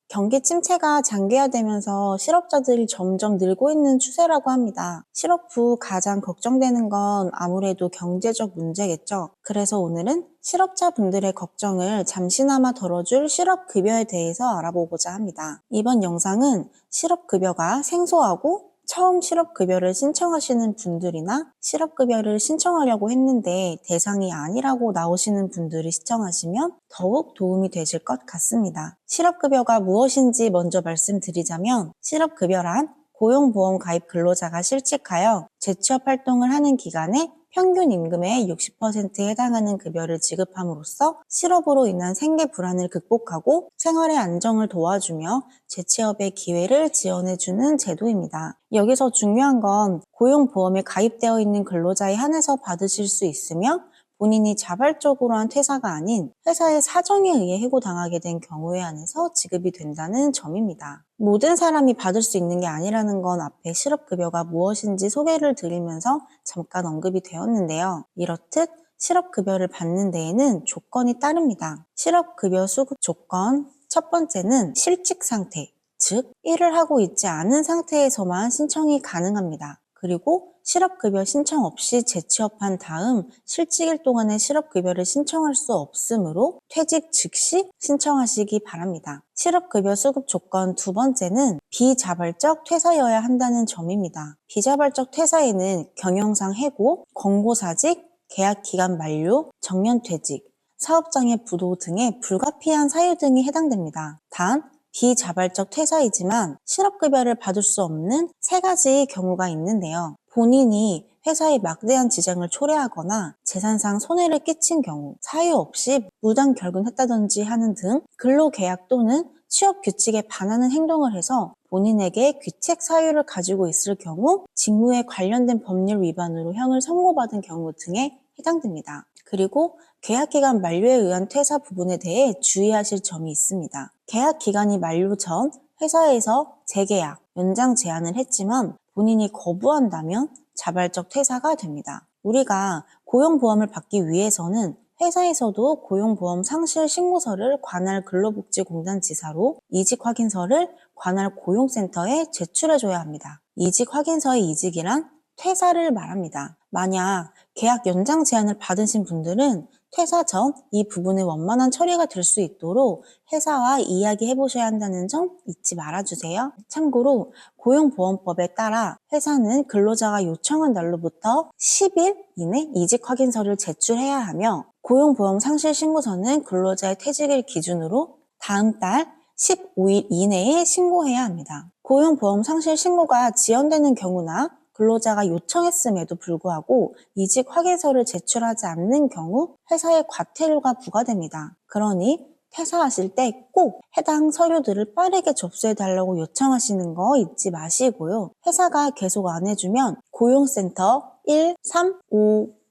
경기 침체가 장기화되면서 실업자들이 점점 늘고 있는 추세라고 합니다. 실업 후 가장 걱정되는 건 아무래도 경제적 문제겠죠. 그래서 오늘은 실업자분들의 걱정을 잠시나마 덜어줄 실업급여에 대해서 알아보고자 합니다. 이번 영상은 실업급여가 생소하고 처음 실업급여를 신청하시는 분들이나 실업급여를 신청하려고 했는데 대상이 아니라고 나오시는 분들이 시청하시면 더욱 도움이 되실 것 같습니다. 실업급여가 무엇인지 먼저 말씀드리자면 실업급여란 고용보험 가입 근로자가 실직하여 재취업 활동을 하는 기간에 평균 임금의 60%에 해당하는 급여를 지급함으로써 실업으로 인한 생계 불안을 극복하고 생활의 안정을 도와주며 재취업의 기회를 지원해주는 제도입니다. 여기서 중요한 건 고용보험에 가입되어 있는 근로자에 한해서 받으실 수 있으며 본인이 자발적으로 한 퇴사가 아닌 회사의 사정에 의해 해고당하게 된 경우에 한해서 지급이 된다는 점입니다. 모든 사람이 받을 수 있는 게 아니라는 건 앞에 실업급여가 무엇인지 소개를 드리면서 잠깐 언급이 되었는데요. 이렇듯 실업급여를 받는 데에는 조건이 따릅니다. 실업급여 수급 조건 첫 번째는 실직 상태, 즉 일을 하고 있지 않은 상태에서만 신청이 가능합니다. 그리고 실업급여 신청 없이 재취업한 다음 실직일 동안의 실업급여를 신청할 수 없으므로 퇴직 즉시 신청하시기 바랍니다. 실업급여 수급 조건 두 번째는 비자발적 퇴사여야 한다는 점입니다. 비자발적 퇴사에는 경영상 해고, 권고사직, 계약기간 만료, 정년퇴직, 사업장애 부도 등의 불가피한 사유 등이 해당됩니다. 단, 비자발적 퇴사이지만 실업급여를 받을 수 없는 세 가지 경우가 있는데요. 본인이 회사에 막대한 지장을 초래하거나 재산상 손해를 끼친 경우, 사유 없이 무단 결근했다든지 하는 등 근로계약 또는 취업규칙에 반하는 행동을 해서 본인에게 귀책 사유를 가지고 있을 경우, 직무에 관련된 법률 위반으로 형을 선고받은 경우 등에 해당됩니다. 그리고 계약기간 만료에 의한 퇴사 부분에 대해 주의하실 점이 있습니다. 계약기간이 만료 전 회사에서 재계약, 연장 제안을 했지만 본인이 거부한다면 자발적 퇴사가 됩니다. 우리가 고용보험을 받기 위해서는 회사에서도 고용보험 상실 신고서를 관할 근로복지공단 지사로 이직확인서를 관할 고용센터에 제출해줘야 합니다. 이직확인서의 이직이란 퇴사를 말합니다. 만약 계약 연장 제안을 받으신 분들은 퇴사 전 이 부분의 원만한 처리가 될 수 있도록 회사와 이야기해 보셔야 한다는 점 잊지 말아주세요. 참고로 고용보험법에 따라 회사는 근로자가 요청한 날로부터 10일 이내 이직확인서를 제출해야 하며 고용보험 상실 신고서는 근로자의 퇴직일 기준으로 다음 달 15일 이내에 신고해야 합니다. 고용보험 상실 신고가 지연되는 경우나 근로자가 요청했음에도 불구하고 이직 확인서를 제출하지 않는 경우 회사에 과태료가 부과됩니다. 그러니 퇴사하실 때 꼭 해당 서류들을 빠르게 접수해달라고 요청하시는 거 잊지 마시고요. 회사가 계속 안 해주면 고용센터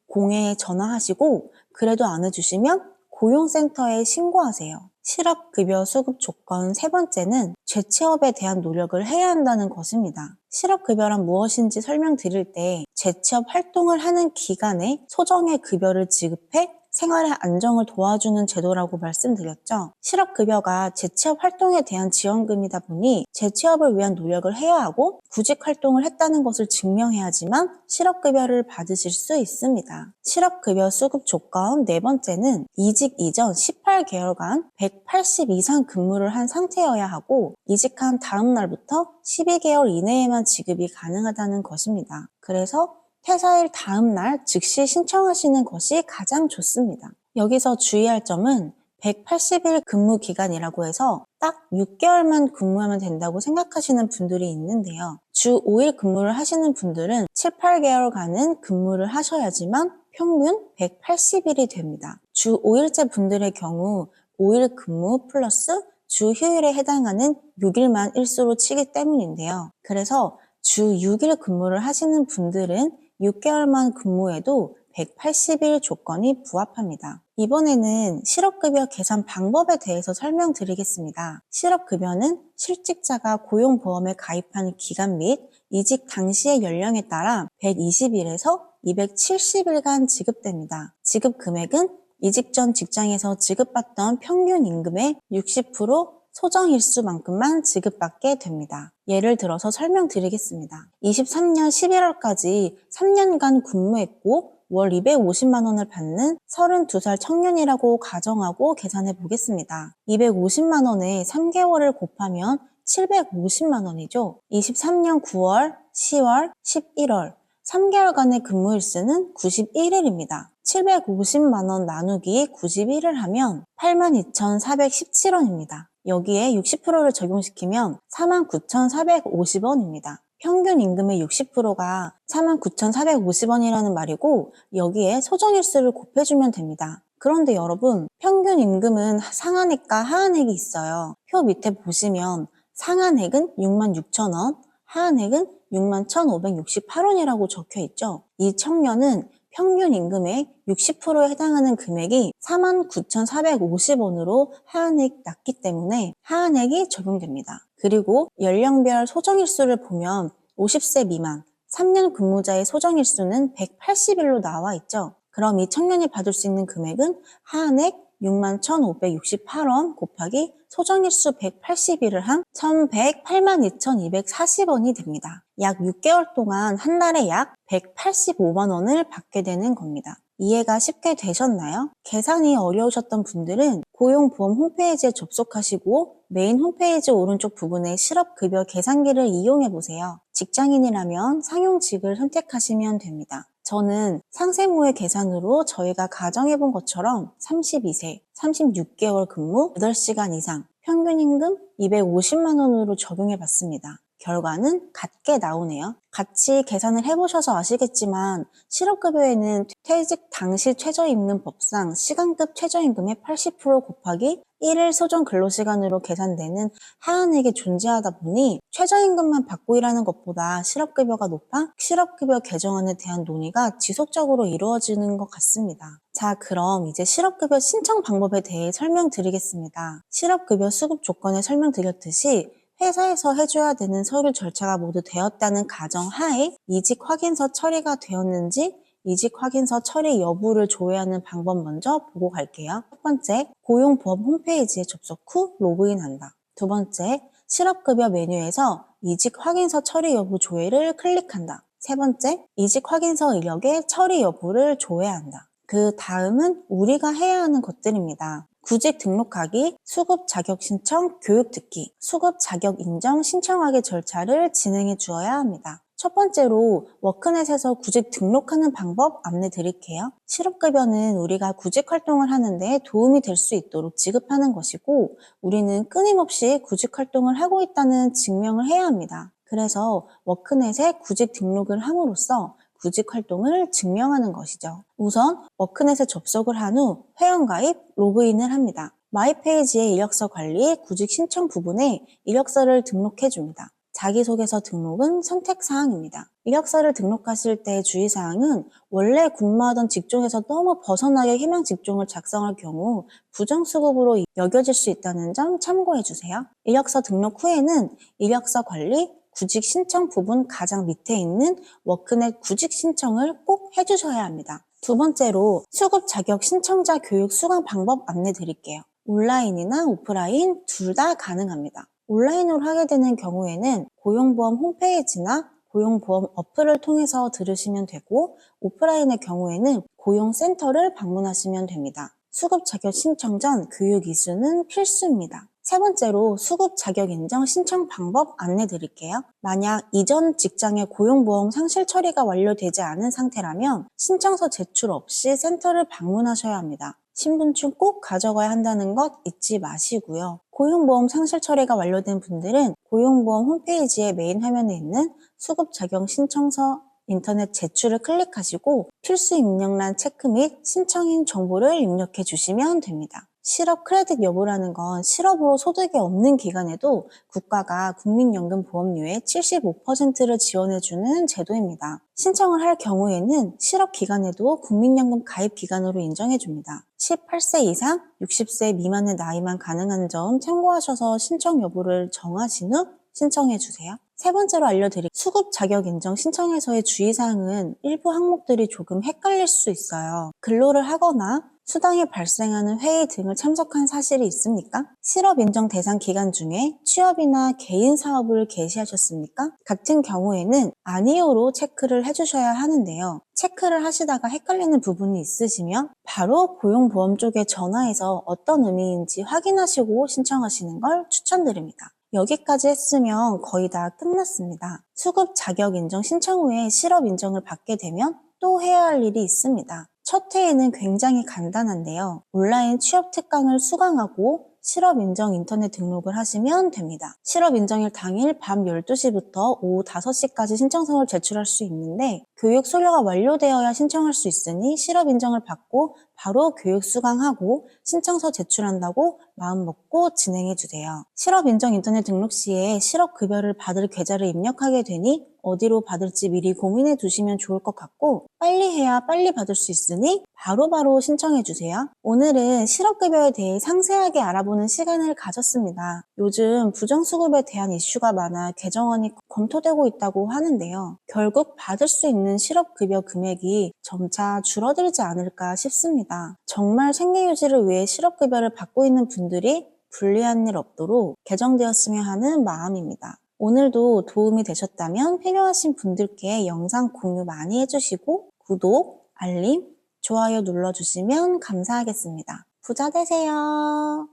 1350에 전화하시고 그래도 안 해주시면 고용센터에 신고하세요. 실업급여 수급 조건 세 번째는 재취업에 대한 노력을 해야 한다는 것입니다. 실업급여란 무엇인지 설명드릴 때 재취업 활동을 하는 기간에 소정의 급여를 지급해 생활의 안정을 도와주는 제도라고 말씀드렸죠. 실업급여가 재취업 활동에 대한 지원금이다 보니 재취업을 위한 노력을 해야 하고 구직 활동을 했다는 것을 증명해야지만 실업급여를 받으실 수 있습니다. 실업급여 수급 조건 네 번째는 이직 이전 18개월간 180 이상 근무를 한 상태여야 하고 이직한 다음 날부터 12개월 이내에만 지급이 가능하다는 것입니다. 그래서 퇴사일 다음 날 즉시 신청하시는 것이 가장 좋습니다. 여기서 주의할 점은 180일 근무 기간이라고 해서 딱 6개월만 근무하면 된다고 생각하시는 분들이 있는데요. 주 5일 근무를 하시는 분들은 7, 8개월간은 근무를 하셔야지만 평균 180일이 됩니다. 주 5일째 분들의 경우 5일 근무 플러스 주 휴일에 해당하는 6일만 일수로 치기 때문인데요. 그래서 주 6일 근무를 하시는 분들은 6개월만 근무해도 180일 조건이 부합합니다. 이번에는 실업급여 계산 방법에 대해서 설명드리겠습니다. 실업급여는 실직자가 고용보험에 가입하는 기간 및 이직 당시의 연령에 따라 120일에서 270일간 지급됩니다. 지급 금액은 이직 전 직장에서 지급받던 평균 임금의 60%, 소정일수만큼만 지급받게 됩니다. 예를 들어서 설명드리겠습니다. 23년 11월까지 3년간 근무했고 월 250만 원을 받는 32살 청년이라고 가정하고 계산해 보겠습니다. 250만 원에 3개월을 곱하면 750만 원이죠. 23년 9월, 10월, 11월 3개월간의 근무일수는 91일입니다. 750만 원 나누기 91을 하면 82,417원입니다. 여기에 60%를 적용시키면 49,450원입니다. 평균 임금의 60%가 49,450원이라는 말이고 여기에 소정일수를 곱해주면 됩니다. 그런데 여러분, 평균 임금은 상한액과 하한액이 있어요. 표 밑에 보시면 상한액은 66,000원, 하한액은 61,568원이라고 적혀 있죠. 이 청년은 평균 임금의 60%에 해당하는 금액이 49,450원으로 하한액 낮기 때문에 하한액이 적용됩니다. 그리고 연령별 소정일수를 보면 50세 미만 3년 근무자의 소정일수는 180일로 나와 있죠. 그럼 이 청년이 받을 수 있는 금액은 하한액 61,568원 곱하기 소정일수 180일을 한 1,182,240원이 됩니다. 약 6개월 동안 한 달에 약 185만 원을 받게 되는 겁니다. 이해가 쉽게 되셨나요? 계산이 어려우셨던 분들은 고용보험 홈페이지에 접속하시고 메인 홈페이지 오른쪽 부분에 실업급여 계산기를 이용해보세요. 직장인이라면 상용직을 선택하시면 됩니다. 저는 상세모의 계산으로 저희가 가정해본 것처럼 32세, 36개월 근무, 8시간 이상, 평균 임금 250만 원으로 적용해봤습니다. 결과는 같게 나오네요. 같이 계산을 해보셔서 아시겠지만 실업급여에는 퇴직 당시 최저임금법상 시간급 최저임금의 80% 곱하기 1일 소정 근로시간으로 계산되는 하한액이 존재하다 보니 최저임금만 받고 일하는 것보다 실업급여가 높아 실업급여 개정안에 대한 논의가 지속적으로 이루어지는 것 같습니다. 자, 그럼 이제 실업급여 신청 방법에 대해 설명드리겠습니다. 실업급여 수급 조건에 설명드렸듯이 회사에서 해줘야 되는 서류 절차가 모두 되었다는 가정 하에 이직 확인서 처리가 되었는지 이직 확인서 처리 여부를 조회하는 방법 먼저 보고 갈게요. 첫 번째, 고용보험 홈페이지에 접속 후 로그인한다. 두 번째, 실업급여 메뉴에서 이직 확인서 처리 여부 조회를 클릭한다. 세 번째, 이직 확인서 이력의 처리 여부를 조회한다. 그 다음은 우리가 해야 하는 것들입니다. 구직 등록하기, 수급 자격 신청, 교육 듣기, 수급 자격 인정 신청하기 절차를 진행해 주어야 합니다. 첫 번째로 워크넷에서 구직 등록하는 방법 안내 드릴게요. 실업급여는 우리가 구직 활동을 하는데 도움이 될 수 있도록 지급하는 것이고 우리는 끊임없이 구직 활동을 하고 있다는 증명을 해야 합니다. 그래서 워크넷에 구직 등록을 함으로써 구직 활동을 증명하는 것이죠. 우선 워크넷에 접속을 한 후 회원가입, 로그인을 합니다. 마이페이지의 이력서 관리, 구직 신청 부분에 이력서를 등록해 줍니다. 자기소개서 등록은 선택사항입니다. 이력서를 등록하실 때 주의사항은 원래 근무하던 직종에서 너무 벗어나게 희망 직종을 작성할 경우 부정수급으로 여겨질 수 있다는 점 참고해 주세요. 이력서 등록 후에는 이력서 관리, 구직 신청 부분 가장 밑에 있는 워크넷 구직 신청을 꼭 해주셔야 합니다. 두 번째로 수급 자격 신청자 교육 수강 방법 안내 드릴게요. 온라인이나 오프라인 둘 다 가능합니다. 온라인으로 하게 되는 경우에는 고용보험 홈페이지나 고용보험 어플을 통해서 들으시면 되고 오프라인의 경우에는 고용센터를 방문하시면 됩니다. 수급 자격 신청 전 교육 이수는 필수입니다. 세 번째로 수급 자격 인정 신청 방법 안내 드릴게요. 만약 이전 직장의 고용보험 상실 처리가 완료되지 않은 상태라면 신청서 제출 없이 센터를 방문하셔야 합니다. 신분증 꼭 가져가야 한다는 것 잊지 마시고요. 고용보험 상실 처리가 완료된 분들은 고용보험 홈페이지의 메인 화면에 있는 수급 자격 신청서 인터넷 제출을 클릭하시고 필수 입력란 체크 및 신청인 정보를 입력해 주시면 됩니다. 실업 크레딧 여부라는 건 실업으로 소득이 없는 기간에도 국가가 국민연금보험료의 75%를 지원해주는 제도입니다. 신청을 할 경우에는 실업 기간에도 국민연금 가입 기간으로 인정해줍니다. 18세 이상, 60세 미만의 나이만 가능한 점 참고하셔서 신청 여부를 정하신 후 신청해주세요. 세 번째로 알려드릴 수급 자격 인정 신청에서의 주의사항은 일부 항목들이 조금 헷갈릴 수 있어요. 근로를 하거나 수당이 발생하는 회의 등을 참석한 사실이 있습니까? 실업 인정 대상 기간 중에 취업이나 개인 사업을 개시하셨습니까? 같은 경우에는 아니요로 체크를 해주셔야 하는데요. 체크를 하시다가 헷갈리는 부분이 있으시면 바로 고용보험 쪽에 전화해서 어떤 의미인지 확인하시고 신청하시는 걸 추천드립니다. 여기까지 했으면 거의 다 끝났습니다. 수급 자격 인정 신청 후에 실업 인정을 받게 되면 또 해야 할 일이 있습니다. 첫 회의는 굉장히 간단한데요. 온라인 취업 특강을 수강하고 실업 인정 인터넷 등록을 하시면 됩니다. 실업 인정일 당일 밤 12시부터 오후 5시까지 신청서를 제출할 수 있는데 교육 소료가 완료되어야 신청할 수 있으니 실업 인정을 받고 바로 교육 수강하고 신청서 제출한다고 마음먹고 진행해주세요. 실업 인정 인터넷 등록 시에 실업급여를 받을 계좌를 입력하게 되니 어디로 받을지 미리 고민해 두시면 좋을 것 같고 빨리 해야 빨리 받을 수 있으니 바로바로 신청해 주세요. 오늘은 실업급여에 대해 상세하게 알아보는 시간을 가졌습니다. 요즘 부정수급에 대한 이슈가 많아 개정안이 검토되고 있다고 하는데요. 결국 받을 수 있는 실업급여 금액이 점차 줄어들지 않을까 싶습니다. 정말 생계유지를 위해 실업급여를 받고 있는 분들이 불리한 일 없도록 개정되었으면 하는 마음입니다. 오늘도 도움이 되셨다면 필요하신 분들께 영상 공유 많이 해주시고 구독, 알림, 좋아요 눌러주시면 감사하겠습니다. 부자 되세요.